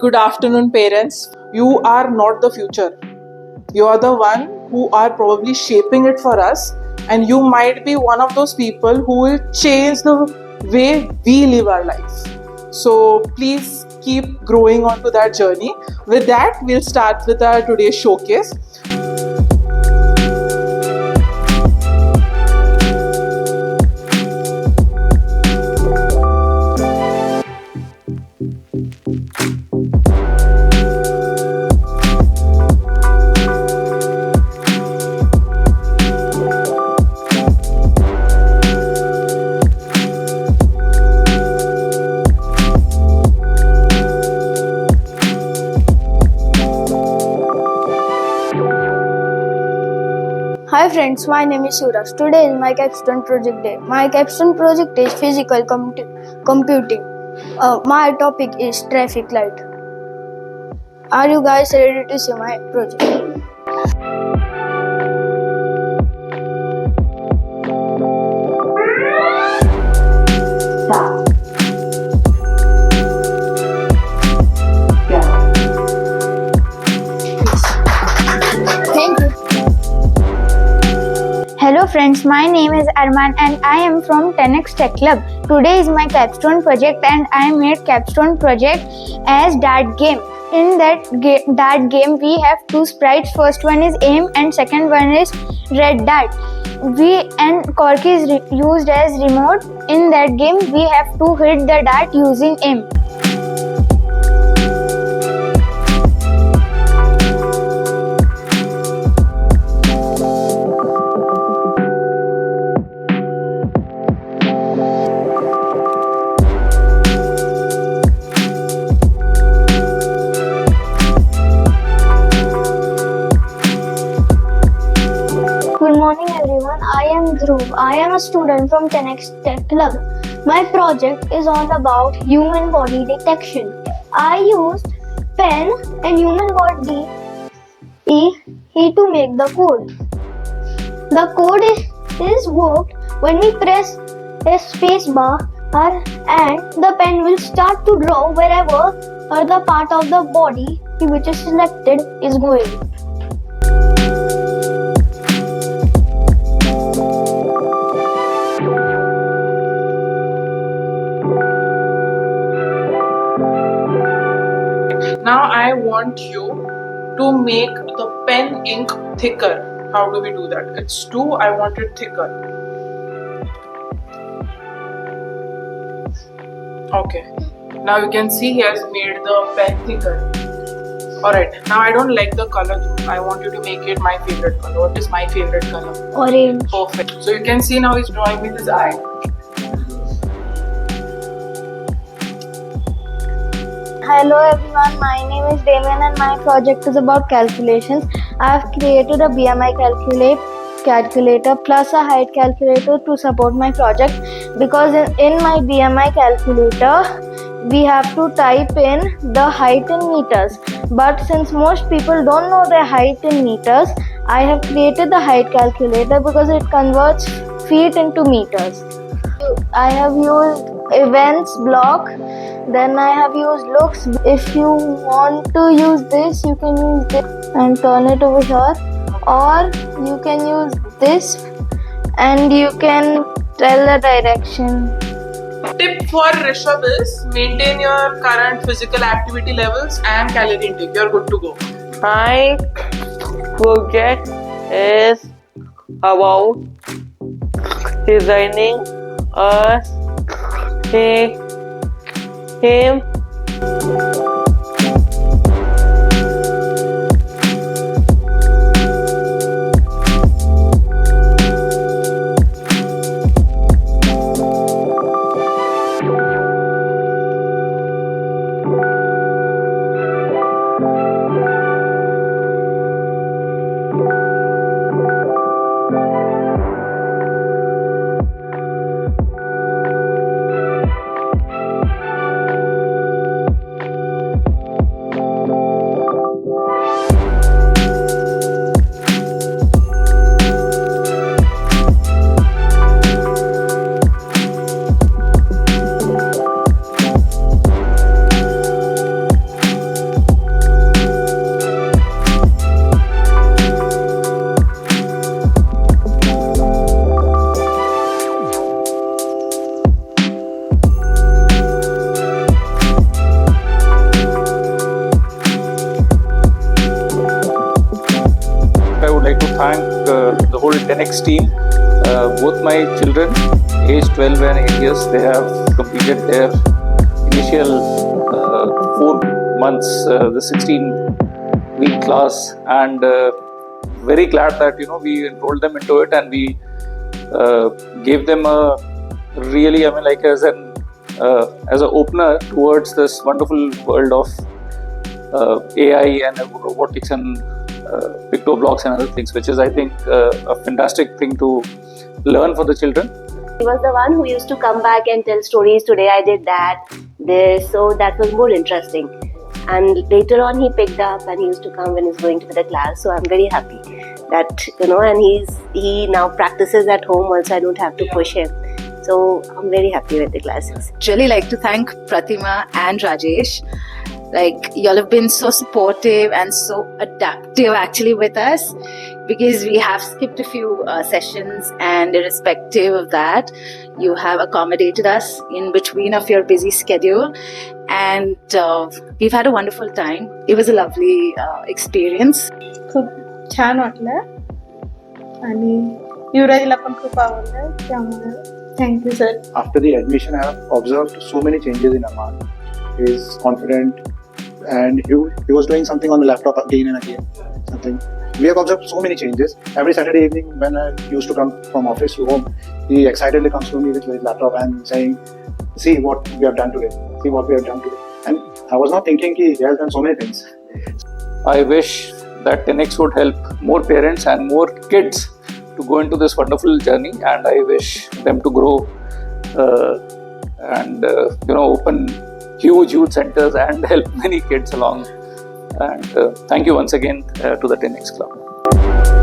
Good afternoon, parents. You are not the future. You are the one who are probably shaping it for us, and you might be one of those people who will change the way we live our life. So please keep growing onto that journey. With that, we'll start with our today's showcase. Hi friends, my name is Suraj. Today is my Capstone Project Day. My Capstone Project is physical computing. My topic is traffic light. Are you guys ready to see my project? Thank you. Hello friends, my name is Arman and I am from 10xTechClub. Today is my Capstone project and I made Capstone project as dart game. In that game we have two sprites. First one is aim and second one is red dart. Cork is used as remote. In that game we have to hit the dart using aim. Good morning everyone, I am Dhruv. I am a student from 10xTechClub. My project is all about human body detection. I used pen and human body to make the code. The code is worked when we press a space bar and the pen will start to draw wherever the part of the body which is selected is going. Now I want you to make the pen ink thicker. How do we do that? It's 2, I want it thicker. Okay. Now you can see he has made the pen thicker. Alright, now I don't like the color. I want you to make it my favorite color. What is my favorite color? Orange. Perfect. So you can see now he's drawing with his eye. Hello everyone, my name is Damien and my project is about calculations. I have created a BMI calculator plus a height calculator to support my project, because in my BMI calculator we have to type in the height in meters. But since most people don't know their height in meters, I have created the height calculator because it converts feet into meters. I have used events block, then I have used looks. If you want to use this, you can use this and turn it over here, or you can use this and you can tell the direction. Tip for Rishabh is maintain your current physical activity levels and calorie intake. You're good to go. My project is about designing a team. 10x team. Both my children, age 12 and 8 years, they have completed their initial 4 months, the 16-week class, and very glad that we enrolled them into it, and we gave them a really, like as an opener towards this wonderful world of AI and robotics and pictoblocks and other things, which is, I think, a fantastic thing to learn for the children. He was the one who used to come back and tell stories. Today I did that, this, so that was more interesting. And later on he picked up and he used to come when he's going to the class. So I'm very happy that, and he now practices at home also. I don't have to push him. So I'm very happy with the classes. Really like to thank Pratima and Rajesh. Like, y'all have been so supportive and so adaptive actually with us, because we have skipped a few sessions, and irrespective of that, you have accommodated us in between of your busy schedule, and we've had a wonderful time. It was a lovely experience. खूप छान वाटलं आणि युवराजला पण खूप आवडलं, त्यामुळे thank you sir. After the admission, I have observed so many changes in Aman. He is confident, and he was doing something on the laptop again and again. Something. We have observed so many changes. Every Saturday evening when I used to come from office to home, he excitedly comes to me with his laptop and saying, "See what we have done today. See what we have done today." And I was not thinking he has done so many things. I wish that 10x would help more parents and more kids to go into this wonderful journey, and I wish them to grow and open huge centers and help many kids along. And thank you once again to the 10x Club.